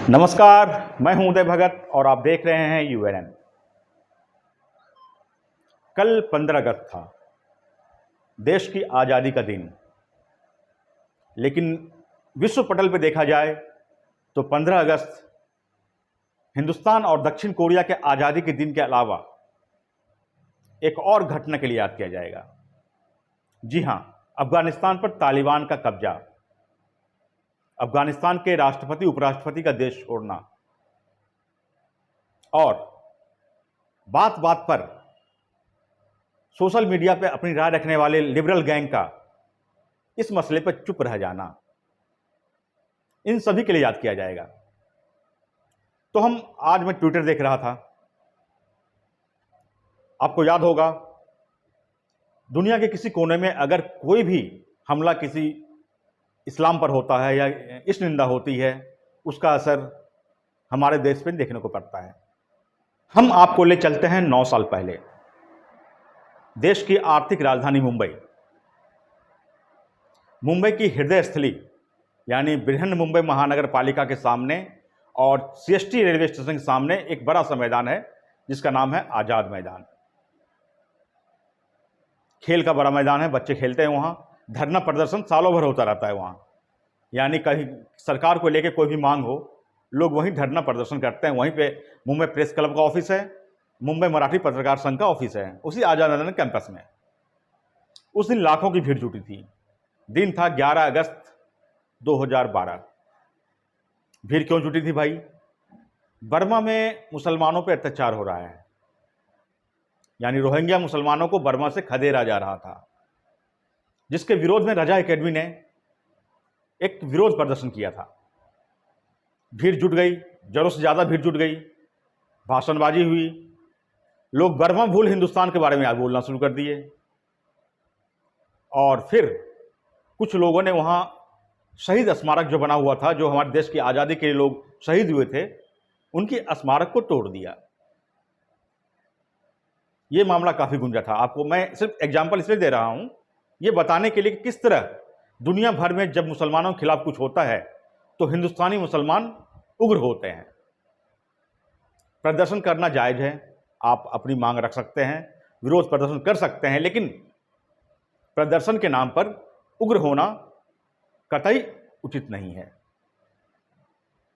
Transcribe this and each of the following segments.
नमस्कार, मैं हूं उदय भगत और आप देख रहे हैं यूएनएन। कल 15 अगस्त था, देश की आज़ादी का दिन। लेकिन विश्व पटल पर देखा जाए तो 15 अगस्त हिंदुस्तान और दक्षिण कोरिया के आज़ादी के दिन के अलावा एक और घटना के लिए याद किया जाएगा। जी हां, अफगानिस्तान पर तालिबान का कब्जा, अफगानिस्तान के राष्ट्रपति उपराष्ट्रपति का देश छोड़ना और बात बात पर सोशल मीडिया पर अपनी राय रखने वाले लिबरल गैंग का इस मसले पर चुप रह जाना, इन सभी के लिए याद किया जाएगा। तो आज मैं ट्विटर देख रहा था, आपको याद होगा दुनिया के किसी कोने में अगर कोई भी हमला किसी इस्लाम पर होता है या इस निंदा होती है, उसका असर हमारे देश पे देखने को पड़ता है। हम आपको ले चलते हैं 9 साल पहले, देश की आर्थिक राजधानी मुंबई की हृदय स्थली यानी बृहन मुंबई महानगर पालिका के सामने और सीएसटी रेलवे स्टेशन के सामने एक बड़ा सा मैदान है जिसका नाम है आज़ाद मैदान। खेल का बड़ा मैदान है, बच्चे खेलते हैं वहाँ। धरना प्रदर्शन सालों भर होता रहता है वहाँ, यानी कहीं सरकार को लेकर कोई भी मांग हो, लोग वहीं धरना प्रदर्शन करते हैं। वहीं पे मुंबई प्रेस क्लब का ऑफिस है, मुंबई मराठी पत्रकार संघ का ऑफिस है, उसी आज़ाद मैदान कैंपस में। उस दिन लाखों की भीड़ जुटी थी। दिन था 11 अगस्त 2012। भीड़ क्यों जुटी थी भाई? बर्मा में मुसलमानों पर अत्याचार हो रहा है, यानी रोहिंग्या मुसलमानों को बर्मा से खदेड़ा जा रहा था, जिसके विरोध में रजा एकेडमी ने एक विरोध प्रदर्शन किया था। भीड़ जुट गई, जरूरत से ज़्यादा भीड़ जुट गई, भाषणबाजी हुई, लोग बर्मा भूल हिंदुस्तान के बारे में आज बोलना शुरू कर दिए। और फिर कुछ लोगों ने वहाँ शहीद स्मारक जो बना हुआ था, जो हमारे देश की आज़ादी के लिए लोग शहीद हुए थे, उनकी स्मारक को तोड़ दिया। ये मामला काफ़ी गुंजा था। आपको मैं सिर्फ एग्जाम्पल इसलिए दे रहा हूँ, ये बताने के लिए कि किस तरह दुनिया भर में जब मुसलमानों के खिलाफ कुछ होता है तो हिंदुस्तानी मुसलमान उग्र होते हैं। प्रदर्शन करना जायज़ है, आप अपनी मांग रख सकते हैं, विरोध प्रदर्शन कर सकते हैं, लेकिन प्रदर्शन के नाम पर उग्र होना कतई उचित नहीं है।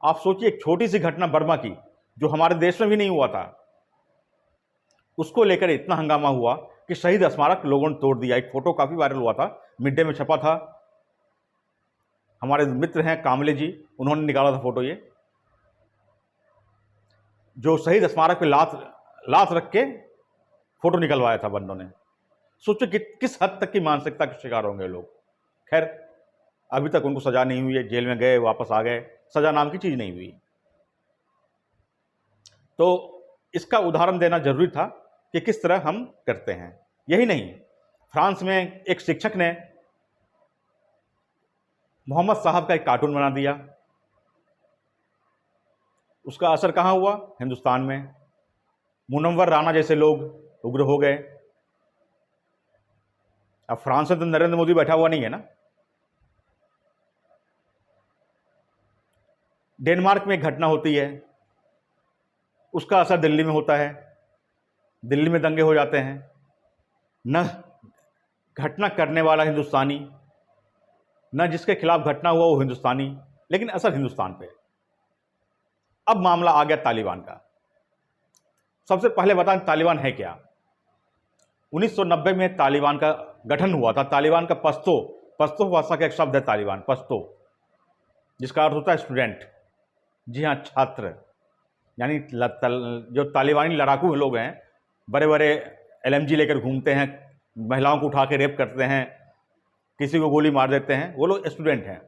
आप सोचिए, एक छोटी सी घटना बर्मा की जो हमारे देश में भी नहीं हुआ था, उसको लेकर इतना हंगामा हुआ कि शहीद स्मारक लोगों ने तोड़ दिया। एक फोटो काफ़ी वायरल हुआ था, मिड डे में छपा था। हमारे मित्र हैं कामले जी, उन्होंने निकाला था फोटो। ये जो शहीद स्मारक पे लात रख के फोटो निकलवाया था बंदों ने। सोचो कि किस हद तक की मानसिकता के शिकार होंगे लोग। खैर, अभी तक उनको सजा नहीं हुई है, जेल में गए, वापस आ गए, सजा नाम की चीज़ नहीं हुई। तो इसका उदाहरण देना जरूरी था कि किस तरह हम करते हैं। यही नहीं, फ्रांस में एक शिक्षक ने मोहम्मद साहब का एक कार्टून बना दिया। उसका असर कहाँ हुआ? हिंदुस्तान में। मुनव्वर राणा जैसे लोग उग्र हो गए। अब फ्रांस में तो नरेंद्र मोदी बैठा हुआ नहीं है ना। डेनमार्क में एक घटना होती है, उसका असर दिल्ली में होता है, दिल्ली में दंगे हो जाते हैं। न घटना करने वाला हिंदुस्तानी, न जिसके खिलाफ घटना हुआ वो हिंदुस्तानी, लेकिन असर हिंदुस्तान पे। अब मामला आ गया तालिबान का। सबसे पहले बताएं तालिबान है क्या। 1990 में तालिबान का गठन हुआ था। तालिबान का पश्तो भाषा का एक शब्द है तालिबान, पश्तो, जिसका अर्थ होता है स्टूडेंट। जी हाँ, छात्र। यानी जो तालिबानी लड़ाकू लोग हैं, बड़े बड़े LMG लेकर घूमते हैं, महिलाओं को उठा के रेप करते हैं, किसी को गोली मार देते हैं, वो लोग स्टूडेंट हैं।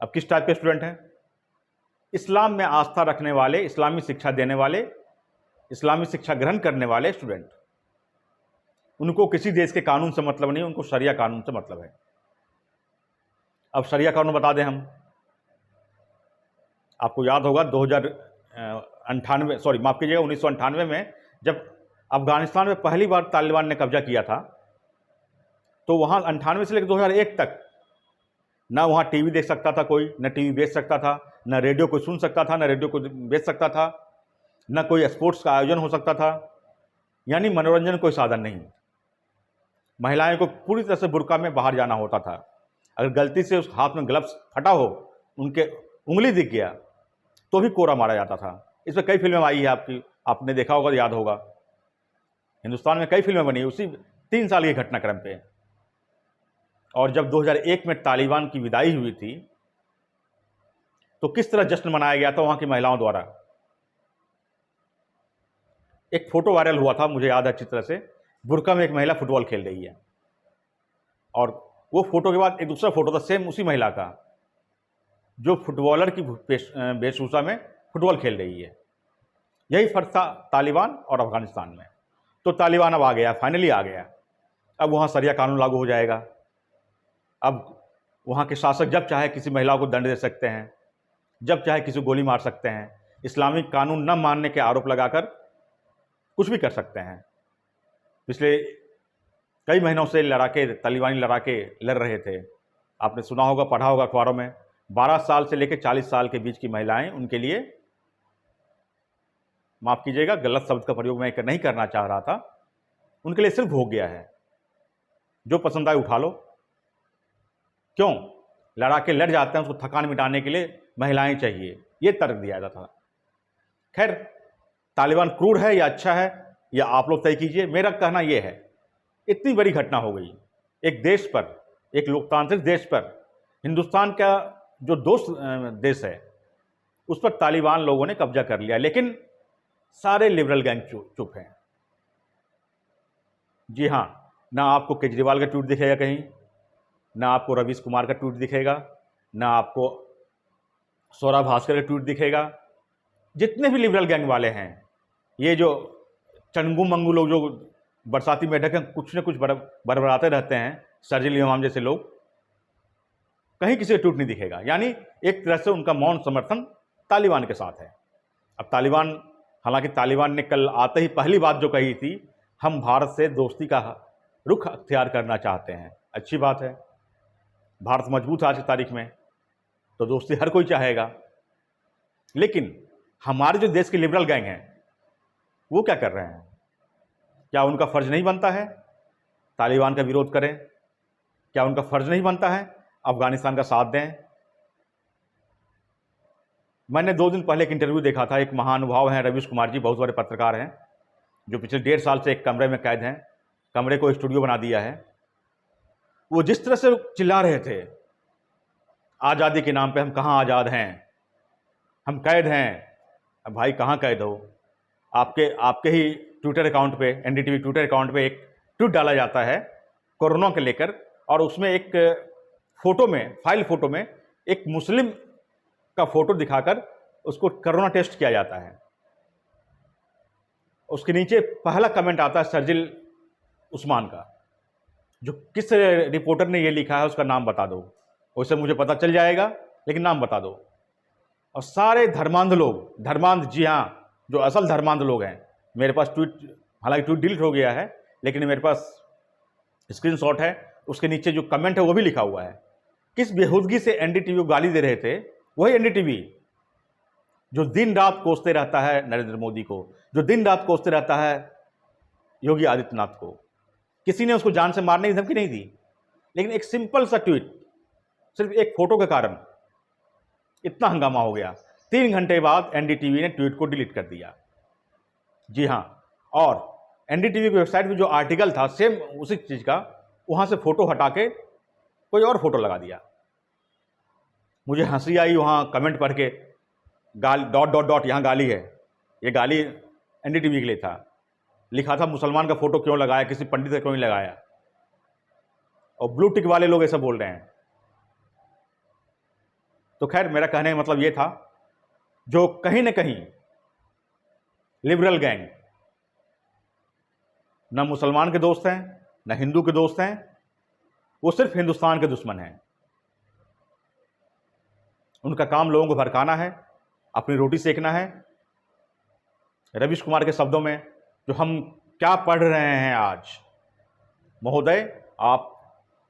अब किस टाइप के स्टूडेंट हैं? इस्लाम में आस्था रखने वाले, इस्लामी शिक्षा देने वाले, इस्लामी शिक्षा ग्रहण करने वाले स्टूडेंट। उनको किसी देश के कानून से मतलब नहीं, उनको शरिया कानून से मतलब है। अब शरिया कानून बता दें हम, आपको याद होगा 1998 में जब अफगानिस्तान में पहली बार तालिबान ने कब्जा किया था, तो वहाँ 98 से लेकर 2001 तक ना वहाँ टीवी देख सकता था कोई, न टीवी बेच सकता था, न रेडियो को सुन सकता था, न रेडियो को बेच सकता था, न कोई स्पोर्ट्स का आयोजन हो सकता था, यानी मनोरंजन कोई साधन नहीं। महिलाएं को पूरी तरह से बुर्का में बाहर जाना होता था। अगर गलती से उस हाथ में ग्लव्स फटा हो, उनके उंगली दिख गया तो भी कोड़ा मारा जाता था। इस पर कई फिल्में आई है, आपने देखा होगा, याद होगा। हिंदुस्तान में कई फिल्में बनी उसी 3 साल के घटनाक्रम पे। और जब 2001 में तालिबान की विदाई हुई थी तो किस तरह जश्न मनाया गया था वहां की महिलाओं द्वारा। एक फोटो वायरल हुआ था, मुझे याद है अच्छी तरह से, बुर्का में एक महिला फुटबॉल खेल रही है, और वो फोटो के बाद एक दूसरा फोटो था सेम उसी महिला का, जो फुटबॉलर की वेशभूषा में फुटबॉल खेल रही है। यही फर्क था तालिबान और अफगानिस्तान में। तो तालिबान अब आ गया, फाइनली आ गया। अब वहाँ शरिया कानून लागू हो जाएगा। अब वहाँ के शासक जब चाहे किसी महिला को दंड दे सकते हैं, जब चाहे किसी को गोली मार सकते हैं, इस्लामिक कानून न मानने के आरोप लगाकर कुछ भी कर सकते हैं। पिछले कई महीनों से तालिबानी लड़ाके लड़ रहे थे। आपने सुना होगा, पढ़ा होगा अखबारों में, 12 साल से लेकर 40 साल के बीच की महिलाएं, उनके लिए, माफ़ कीजिएगा गलत शब्द का प्रयोग मैं नहीं करना चाह रहा था, उनके लिए सिर्फ हो गया है, जो पसंद आए उठा लो। क्यों? लड़ाके लड़ जाते हैं, उसको थकान मिटाने के लिए महिलाएं चाहिए, ये तर्क दिया जाता था। खैर, तालिबान क्रूर है या अच्छा है, या आप लोग तय कीजिए। मेरा कहना यह है, इतनी बड़ी घटना हो गई एक देश पर, एक लोकतांत्रिक देश पर, हिंदुस्तान का जो दोस्त देश है उस पर तालिबान लोगों ने कब्जा कर लिया, लेकिन सारे लिबरल गैंग चुप हैं। जी हाँ, ना आपको केजरीवाल का ट्वीट दिखेगा कहीं, ना आपको रवीश कुमार का ट्वीट दिखेगा, ना आपको सौरभ भास्कर का ट्वीट दिखेगा। जितने भी लिबरल गैंग वाले हैं, ये जो चंगू मंगू लोग जो बरसाती बैठक में कुछ न कुछ बरबराते रहते हैं, सर्जिल इमाम जैसे लोग, कहीं किसी का ट्वीट नहीं दिखेगा। यानी एक तरह से उनका मौन समर्थन तालिबान के साथ है। अब तालिबान, हालांकि तालिबान ने कल आते ही पहली बात जो कही थी, हम भारत से दोस्ती का रुख अख्तियार करना चाहते हैं। अच्छी बात है, भारत मजबूत है आज की तारीख में, तो दोस्ती हर कोई चाहेगा। लेकिन हमारे जो देश के लिबरल गैंग हैं वो क्या कर रहे हैं? क्या उनका फर्ज नहीं बनता है तालिबान का विरोध करें? क्या उनका फर्ज नहीं बनता है अफगानिस्तान का साथ दें? मैंने 2 दिन पहले एक इंटरव्यू देखा था, एक महानुभाव हैं रवीश कुमार जी, बहुत बड़े पत्रकार हैं, जो पिछले 1.5 साल से एक कमरे में कैद हैं, कमरे को स्टूडियो बना दिया है। वो जिस तरह से चिल्ला रहे थे, आज़ादी के नाम पे हम कहाँ आज़ाद हैं, हम कैद हैं। अब भाई कहाँ कैद हो? आपके ही ट्विटर अकाउंट पे, एनडीटीवी ट्विटर अकाउंट पे एक ट्वीट डाला जाता है कोरोना के लेकर, और उसमें एक फोटो में, फाइल फोटो में एक मुस्लिम का फोटो दिखाकर उसको कोरोना टेस्ट किया जाता है। उसके नीचे पहला कमेंट आता है सर्जिल उस्मान का, जो किस रिपोर्टर ने ये लिखा है उसका नाम बता दो। वैसे मुझे पता चल जाएगा, लेकिन नाम बता दो। और सारे धर्मांध लोग, धर्मांध, जी हाँ, जो असल धर्मांध लोग हैं, मेरे पास ट्वीट, हालांकि ट्वीट डिलीट हो गया है, लेकिन मेरे पास स्क्रीनशॉट है, उसके नीचे जो कमेंट है वो भी लिखा हुआ है। किस बेहूदगी से एनडीटीवी को गाली दे रहे थे, वही एनडीटीवी जो दिन रात कोसते रहता है नरेंद्र मोदी को, जो दिन रात कोसते रहता है योगी आदित्यनाथ को। किसी ने उसको जान से मारने की धमकी नहीं दी, लेकिन एक सिंपल सा ट्वीट, सिर्फ एक फोटो के कारण इतना हंगामा हो गया। 3 घंटे बाद एनडीटीवी ने ट्वीट को डिलीट कर दिया। जी हाँ, और एनडीटीवी की वेबसाइट में जो आर्टिकल था सेम उसी चीज़ का, वहाँ से फोटो हटा के कोई और फोटो लगा दिया। मुझे हंसी आई वहाँ कमेंट पढ़ के, गाल डॉट डॉट डॉट, यहाँ गाली है, ये गाली एनडीटीवी के लिए था। लिखा था मुसलमान का फोटो क्यों लगाया, किसी पंडित का क्यों नहीं लगाया। और ब्लू टिक वाले लोग ऐसा बोल रहे हैं। तो खैर, मेरा कहने का मतलब ये था, जो कहीं ना कहीं लिबरल गैंग न मुसलमान के दोस्त हैं न हिंदू के दोस्त हैं, वो सिर्फ हिंदुस्तान के दुश्मन हैं। उनका काम लोगों को भड़काना है, अपनी रोटी सेकना है। रवीश कुमार के शब्दों में, जो हम क्या पढ़ रहे हैं आज, महोदय आप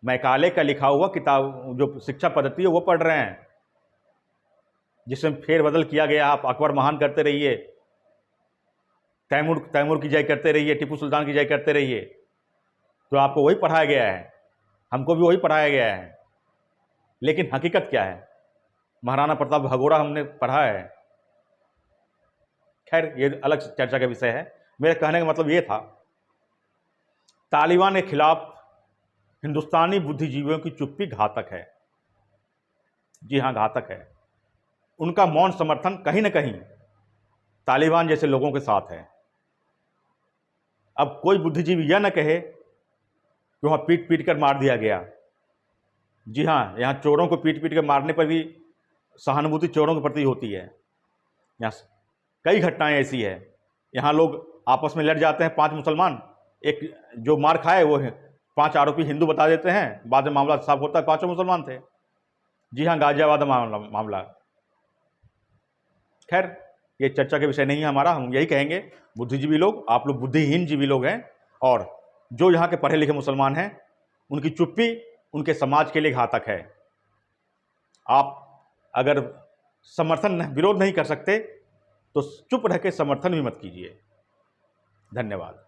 मैकाले का लिखा हुआ किताब जो शिक्षा पद्धति है वो पढ़ रहे हैं, जिसमें फेरबदल किया गया। आप अकबर महान करते रहिए, तैमूर की जय करते रहिए, टीपू सुल्तान की जय करते रहिए, तो आपको वही पढ़ाया गया है, हमको भी वही पढ़ाया गया है। लेकिन हकीकत क्या है? महाराणा प्रताप भगोड़ा हमने पढ़ा है। खैर, ये अलग चर्चा का विषय है। मेरे कहने का मतलब ये था, तालिबान के खिलाफ हिंदुस्तानी बुद्धिजीवियों की चुप्पी घातक है। जी हाँ, घातक है। उनका मौन समर्थन कहीं ना कहीं तालिबान जैसे लोगों के साथ है। अब कोई बुद्धिजीवी यह न कहे कि वहाँ पीट पीट कर मार दिया गया। जी हाँ, यहाँ चोरों को पीट पीट कर मारने पर भी सहानुभूति चोरों के प्रति होती है। यहाँ कई घटनाएं ऐसी है, यहाँ लोग आपस में लड़ जाते हैं, 5 मुसलमान, एक जो मार खाए वो 5 आरोपी हिंदू बता देते हैं, बाद में मामला साफ होता है 5 मुसलमान थे। जी हाँ, गाजियाबाद मामला। खैर, ये चर्चा के विषय नहीं है हमारा। हम यही कहेंगे, बुद्धिजीवी लोग, आप लोग बुद्धिहीन जीवी लोग हैं, और जो यहाँ के पढ़े लिखे मुसलमान हैं, उनकी चुप्पी उनके समाज के लिए घातक है। आप अगर विरोध नहीं कर सकते तो चुप रह के समर्थन भी मत कीजिए। धन्यवाद।